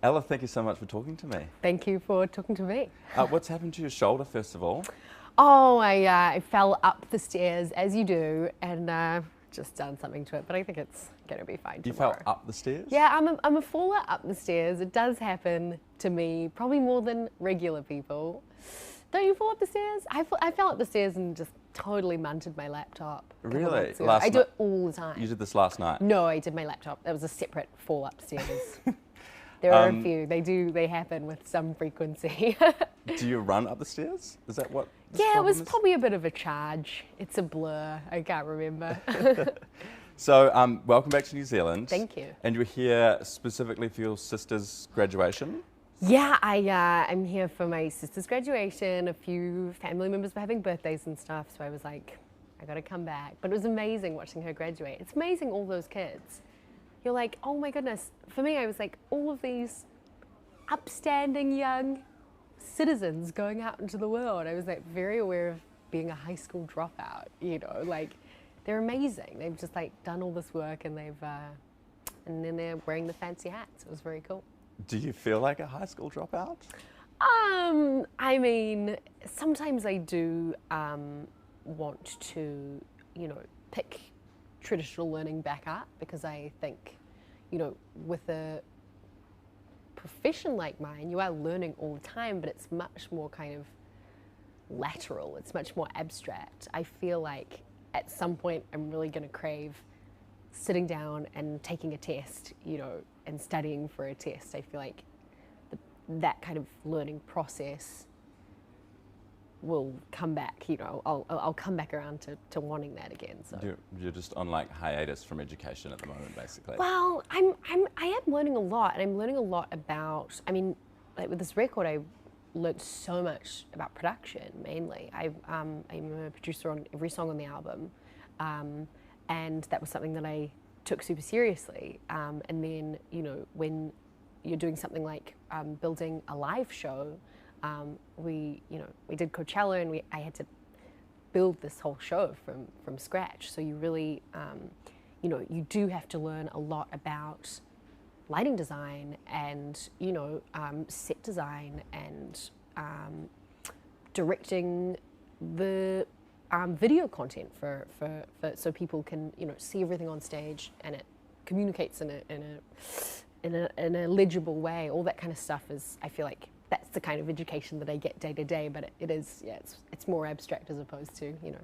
Ella, thank you so much for talking to me. Thank you for talking to me. What's happened to your shoulder, first of all? Oh, I fell up the stairs, as you do, and just done something to it, but I think it's going to be fine tomorrow. You fell up the stairs? Yeah, I'm a faller up the stairs. It does happen to me, probably more than regular people. Don't you fall up the stairs? I fell up the stairs and just totally munted my laptop. Really? I do it all the time. You did this last night? No, I did my laptop. That was a separate fall upstairs. There are a few. They happen with some frequency. Do you run up the stairs? Is that what? Yeah, it was probably a bit of a charge. It's a blur. I can't remember. So, welcome back to New Zealand. Thank you. And you're here specifically for your sister's graduation? Yeah, I'm here for my sister's graduation. A few family members were having birthdays and stuff, so I was like, I gotta come back. But it was amazing watching her graduate. It's amazing, all those kids. You're like, oh my goodness. For me, I was like, all of these upstanding young citizens going out into the world. I was like very aware of being a high school dropout, you know, like they're amazing. They've just like done all this work and and then they're wearing the fancy hats. It was very cool. Do you feel like a high school dropout? I mean, sometimes I do want to, you know, pick traditional learning back up, because I think, you know, with a profession like mine, you are learning all the time, but it's much more kind of lateral. It's much more abstract. I feel like at some point I'm really going to crave sitting down and taking a test, you know, and studying for a test. I feel like that kind of learning process will come back, you know, I'll come back around to wanting that again. So you're just on like hiatus from education at the moment, basically. Well, I am learning a lot, and I'm learning a lot about, I mean, like with this record, I learned so much about production, mainly. I'm a producer on every song on the album, and that was something that I took super seriously. And then, you know, when you're doing something like building a live show, we did Coachella, and I had to build this whole show from scratch. So you really, you know, you do have to learn a lot about lighting design and, you know, set design and directing the video content for so people can, you know, see everything on stage and it communicates in a legible way. All that kind of stuff is, I feel like, that's the kind of education that I get day to day, but it is, yeah, it's more abstract as opposed to, you know,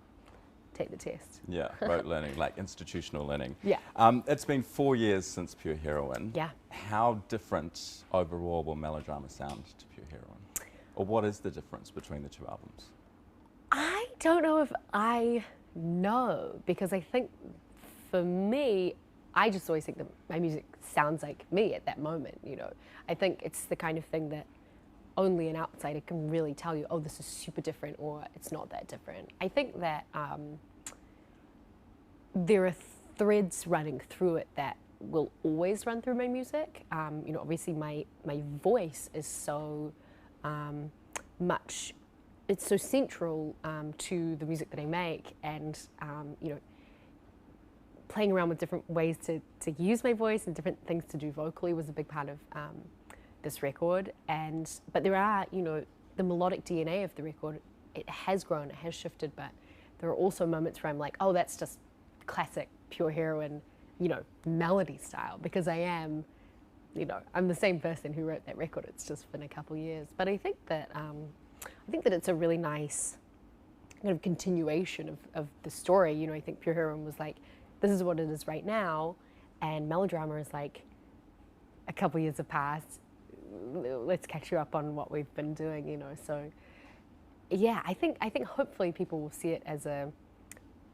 take the test. Yeah, rote learning, like institutional learning. Yeah. It's been 4 years since Pure Heroine. Yeah. How different overall will Melodrama sound to Pure Heroine? Or what is the difference between the two albums? I don't know if I know, because I think for me, I just always think that my music sounds like me at that moment, you know. I think it's the kind of thing that only an outsider can really tell you, oh, this is super different, or it's not that different. I think that there are threads running through it that will always run through my music. You know, obviously my voice is so much, it's so central to the music that I make, and you know, playing around with different ways to use my voice and different things to do vocally was a big part of this record. But there are, you know, the melodic DNA of the record, it has grown, it has shifted, but there are also moments where I'm like, oh, that's just classic Pure Heroine, you know, melody style, because I am, you know, I'm the same person who wrote that record. It's just been a couple years. But I think that it's a really nice kind of continuation of the story. You know, I think Pure Heroine was like, this is what it is right now, and Melodrama is like, a couple years have passed, let's catch you up on what we've been doing, you know. So yeah, I think hopefully people will see it as a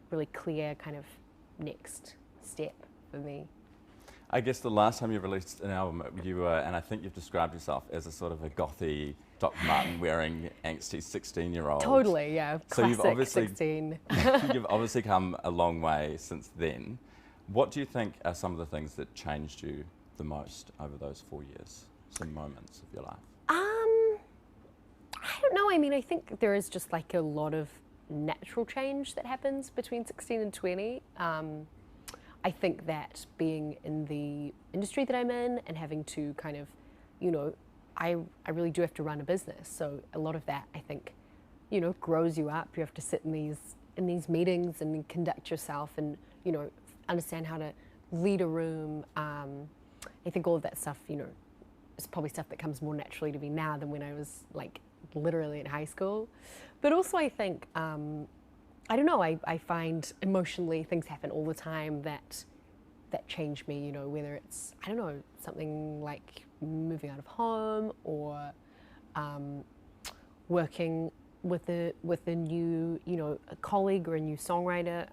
really clear kind of next step for me. I guess the last time you released an album, you were, and I think you've described yourself as a sort of a gothy Dr. Martin wearing angsty 16-year-old. Totally, yeah. So classic you've obviously 16. you've obviously come a long way since then. What do you think are some of the things that changed you the most over those 4 years? Some moments of your life? I don't know. I mean, I think there is just like a lot of natural change that happens between 16 and 20. I think that being in the industry that I'm in and having to kind of you know, I really do have to run a business. So a lot of that, I think, you know, grows you up. You have to sit in these meetings and conduct yourself and, you know, understand how to lead a room. I think all of that stuff, you know, is probably stuff that comes more naturally to me now than when I was like literally in high school. But also I think, I don't know, I find emotionally things happen all the time that change me, you know, whether it's, I don't know, something like moving out of home or working with a new, you know, a colleague or a new songwriter,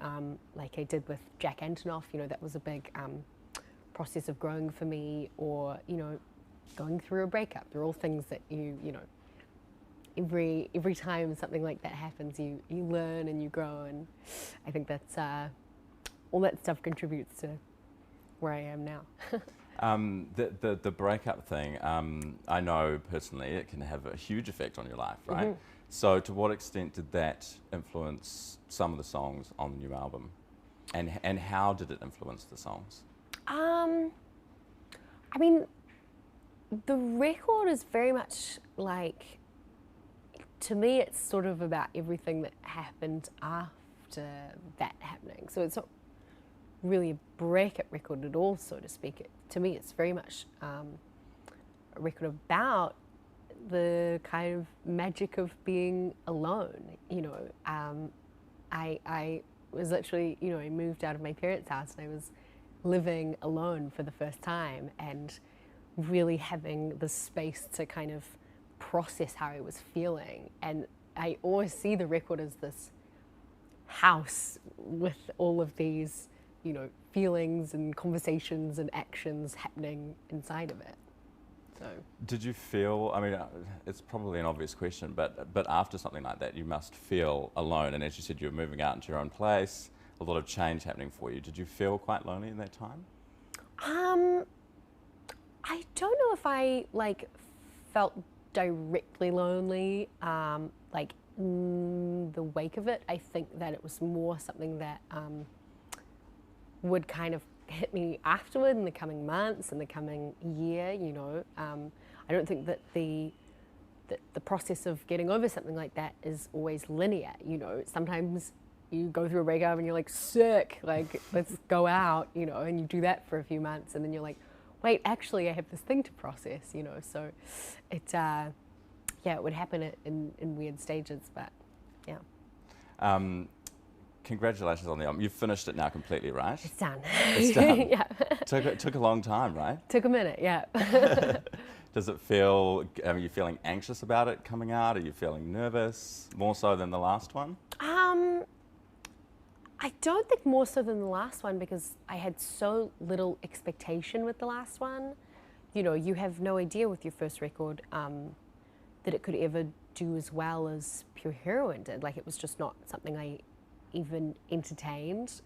like I did with Jack Antonoff. You know, that was a big process of growing for me, or, you know, going through a breakup. They're all things that you know, every time something like that happens, you learn and you grow, and I think that's all that stuff contributes to where I am now. The breakup thing, I know personally it can have a huge effect on your life, right? Mm-hmm. So to what extent did that influence some of the songs on the new album? And how did it influence the songs? I mean, the record is very much like, to me, it's sort of about everything that happened after that happening. So it's not really a breakup record at all, so to speak. To me, it's very much a record about the kind of magic of being alone. You know, I was literally, you know, I moved out of my parents' house and I was living alone for the first time, and really having the space to kind of process how I was feeling. And I always see the record as this house with all of these, you know, feelings and conversations and actions happening inside of it. So, did you feel, I mean, it's probably an obvious question, but after something like that, you must feel alone. And as you said, you were moving out into your own place, a lot of change happening for you. Did you feel quite lonely in that time? I don't know if I like felt directly lonely, like in the wake of it. I think that it was more something that would kind of hit me afterward in the coming months and the coming year, you know. I don't think that the process of getting over something like that is always linear, you know. Sometimes you go through a breakup and you're like, sick, like, let's go out, you know, and you do that for a few months, and then you're like, wait, actually I have this thing to process, you know. So it, yeah, it would happen in weird stages, but yeah. Congratulations on the album. You've finished it now completely, right? It's done. It's done. Yeah. Took a long time, right? Took a minute, yeah. Does it feel, are you feeling anxious about it coming out? Are you feeling nervous, more so than the last one? I don't think more so than the last one, because I had so little expectation with the last one. You know, you have no idea with your first record that it could ever do as well as Pure Heroine did. Like, it was just not something I even entertained.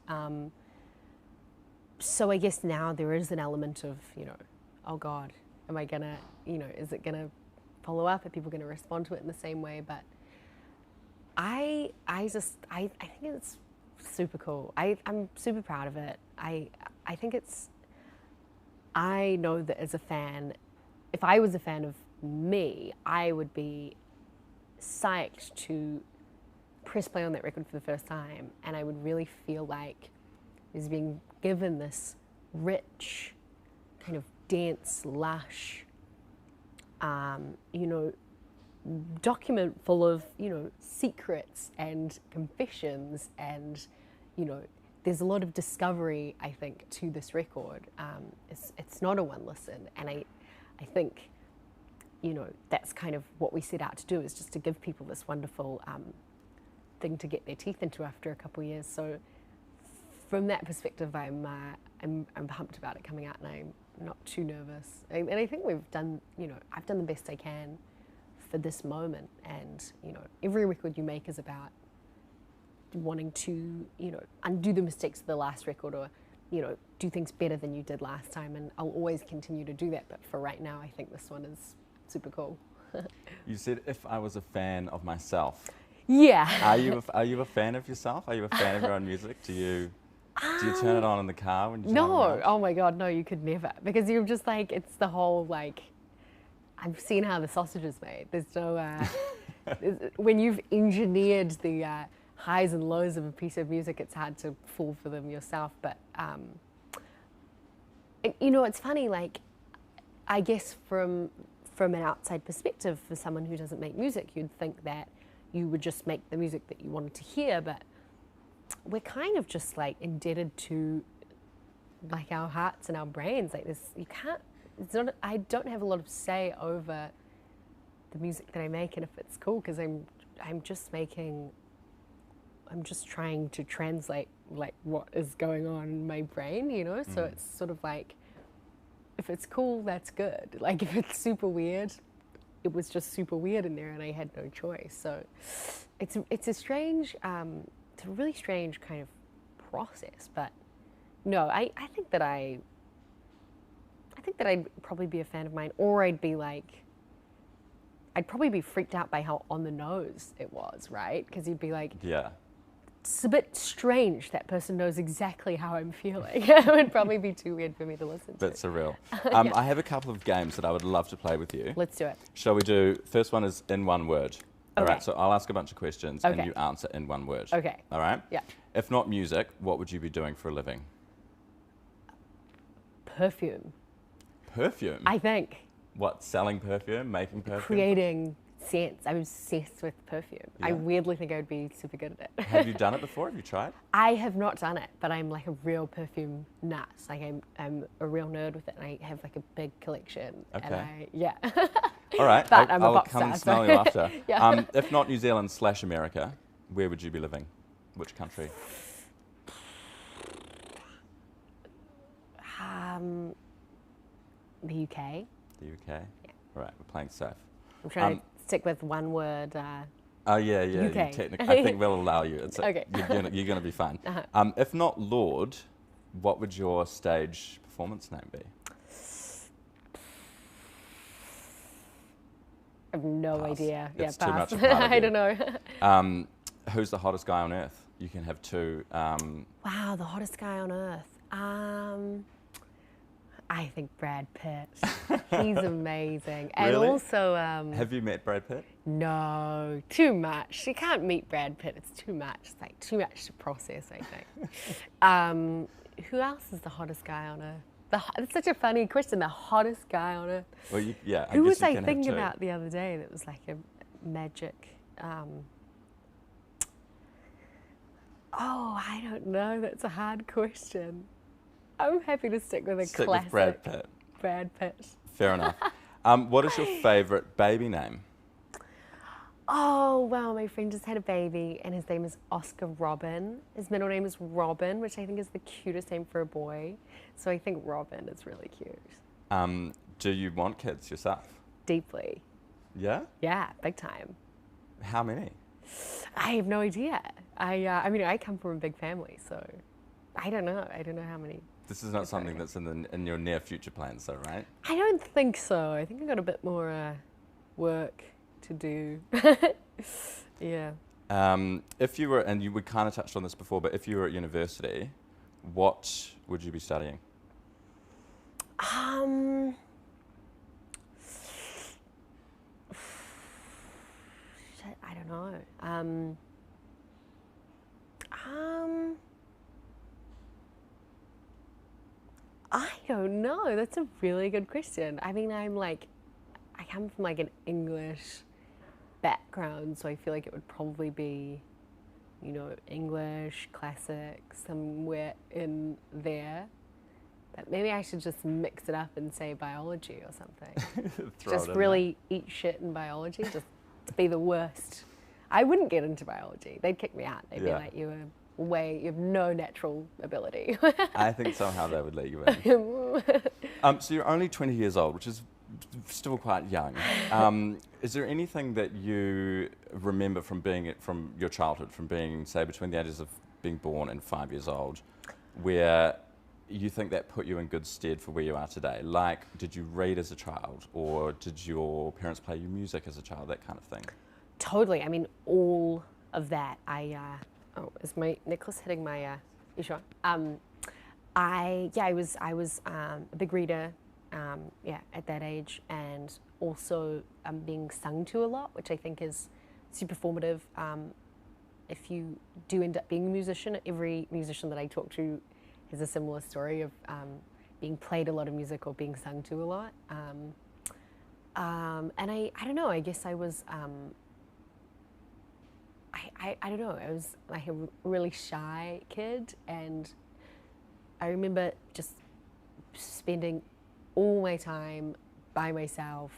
So I guess now there is an element of, you know, oh God, am I gonna, you know, is it gonna follow up? Are people gonna respond to it in the same way? But I think it's super cool. I'm super proud of it. I think it's, I know that as a fan, if I was a fan of me, I would be psyched to press play on that record for the first time, and I would really feel like I was being given this rich, kind of dense, lush, you know, document full of, you know, secrets and confessions, and, you know, there's a lot of discovery, I think, to this record. It's not a one listen, and I think, you know, that's kind of what we set out to do, is just to give people this wonderful thing to get their teeth into after a couple of years. So from that perspective, I'm pumped about it coming out, and I'm not too nervous. And I think we've done, you know, I've done the best I can for this moment. And, you know, every record you make is about wanting to, you know, undo the mistakes of the last record, or, you know, do things better than you did last time. And I'll always continue to do that. But for right now, I think this one is super cool. You said, if I was a fan of myself. Yeah. Are you a fan of yourself? Are you a fan of your own music? Do you turn it on in the car when you No, oh my God, no, you could never. Because you're just like, it's the whole like, I've seen how the sausage is made. There's no, when you've engineered the highs and lows of a piece of music, it's hard to fall for them yourself. But, you know, it's funny, like, I guess from an outside perspective, for someone who doesn't make music, you'd think that you would just make the music that you wanted to hear, but we're kind of just like indebted to like our hearts and our brains. Like this, you can't, it's not, I don't have a lot of say over the music that I make and if it's cool, because I'm just trying to translate like what is going on in my brain, you know? So it's sort of like, if it's cool, that's good. Like if it's super weird, it was just super weird in there and I had no choice. So it's a strange, it's a really strange kind of process. But no, I think that I'd probably be a fan of mine, or I'd probably be freaked out by how on the nose it was, right? Because you'd be like, Yeah. it's a bit strange that person knows exactly how I'm feeling. It would probably be too weird for me to listen to. Bit surreal. Yeah. I have a couple of games that I would love to play with you. Let's do it. Shall we do, first one is in one word. All Okay. right, so I'll ask a bunch of questions and Okay. you answer in one word. Okay. All right? Yeah. If not music, what would you be doing for a living? Perfume, Perfume? I think. What, selling perfume, making perfume? Creating scents. I'm obsessed with perfume. I Yeah. weirdly think I would be super good at it. Have you done it before? Have you tried? I have not done it, but I'm like a real perfume nut. Like I'm a real nerd with it, and I have like a big collection. Okay. And yeah. All right, But I'm a I'll pop come and star, smell so- you after. Yeah. If not New Zealand / America, where would you be living? Which country? The UK. The UK? Yeah. All right, we're playing safe. I'm trying to stick with one word. Oh yeah, yeah. you UK. I think we'll allow you. It's Okay. You're gonna be fine. Uh-huh. If not Lorde, what would your stage performance name be? I have no Pass. idea. It's yeah, too pass. much a part of I you. don't know. Who's the hottest guy on earth? You can have two. Wow, the hottest guy on earth. I think Brad Pitt. He's amazing. And Really? also, Have you met Brad Pitt? no, too much. You can't meet Brad Pitt. It's too much. It's like too much to process, I think. Who else is the hottest guy on earth? It's such a funny question. The hottest guy on earth. Well, yeah. Who guess was you I can have thinking two. about the other day that was like a magic? Oh, I don't know. That's a hard question. I'm happy to stick with a Stick classic with Brad Pitt. Brad Pitt. Fair enough. What is your favourite baby name? Oh, wow, my friend just had a baby and his name is Oscar Robin. His middle name is Robin, which I think is the cutest name for a boy. So I think Robin is really cute. Do you want kids yourself? Deeply. Yeah? Yeah, big time. How many? I have no idea. I mean, I come from a big family, so I don't know. I don't know how many. This is not something that's in your near future plans, though, right? I don't think so. I think I got a bit more work to do. Yeah. If you were, and we kind of touched on this before, but if you were at university, what would you be studying? Shit, I don't know. I don't know. That's a really good question. I mean, I come from like an English background, so I feel like it would probably be, you know, English, classic, somewhere in there. But maybe I should just mix it up and say biology or something. Throw Just it in really eat shit in biology, just to be the worst. I wouldn't get into biology. They'd kick me out. They'd be Yeah. like, you have no natural ability. there. I think somehow they would let you in. So you're only 20 years old, which is still quite young. Is there anything that you remember from your childhood, from being, say, between the ages of being born and 5 years old, where you think that put you in good stead for where you are today? Like, did you read as a child, or did your parents play you music as a child, that kind of thing? Totally. I mean, all of that. Is my necklace hitting my? You sure? I was a big reader yeah, at that age, and also being sung to a lot, which I think is super formative. If you do end up being a musician, every musician that I talk to has a similar story of being played a lot of music or being sung to a lot. And I don't know, I guess I was, I don't know, I was like a really shy kid, and I remember just spending all my time by myself,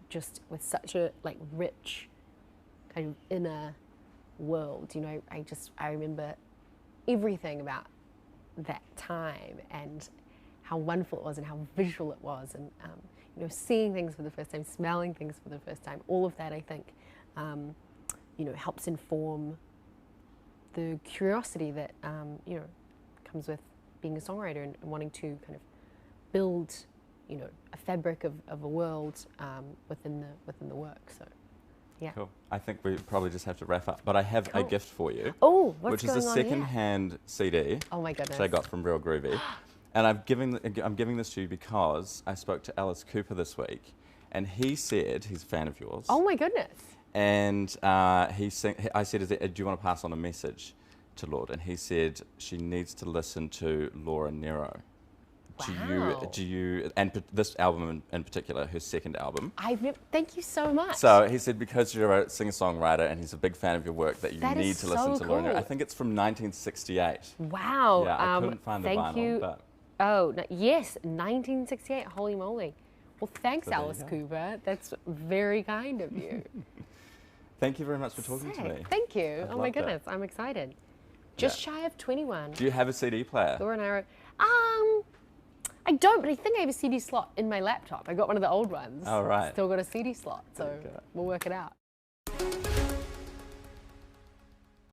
just with such a like rich kind of inner world. You know, I remember everything about that time and how wonderful it was and how visual it was, and you know, seeing things for the first time, smelling things for the first time. All of that, I think, you know, helps inform the curiosity that you know, comes with being a songwriter and wanting to kind of build, you know, a fabric of a world within the work. So, yeah. Cool. I think we probably just have to wrap up, but I have a gift for you. Oh, what's which is going a on here? second-hand CD. Oh my goodness. Which I got from Real Groovy, and I'm giving this to you because I spoke to Alice Cooper this week, and he said he's a fan of yours. Oh my goodness. And I said, do you want to pass on a message to Lorde? And he said she needs to listen to Laura Nero. Wow. Do you, and this album in particular, her second album. Thank you so much. So he said because you're a singer-songwriter and he's a big fan of your work that you That need is to listen so to Laura Nero. I cool. think it's from 1968. Wow. Yeah, I couldn't find the thank vinyl, you. but Oh, no, yes, 1968. Holy moly. Well, thanks, So there you Alice go. Cooper. That's very kind of you. thank you very much for talking to Sick. me. Thank you. I've Oh my loved it. goodness, I'm excited. Just Yeah. shy of 21. Do you have a CD player? Laura and I wrote, I don't, but I think I have a CD slot in my laptop. I got one of the old ones. Oh, right. Still got a CD slot, so Okay. we'll work it out.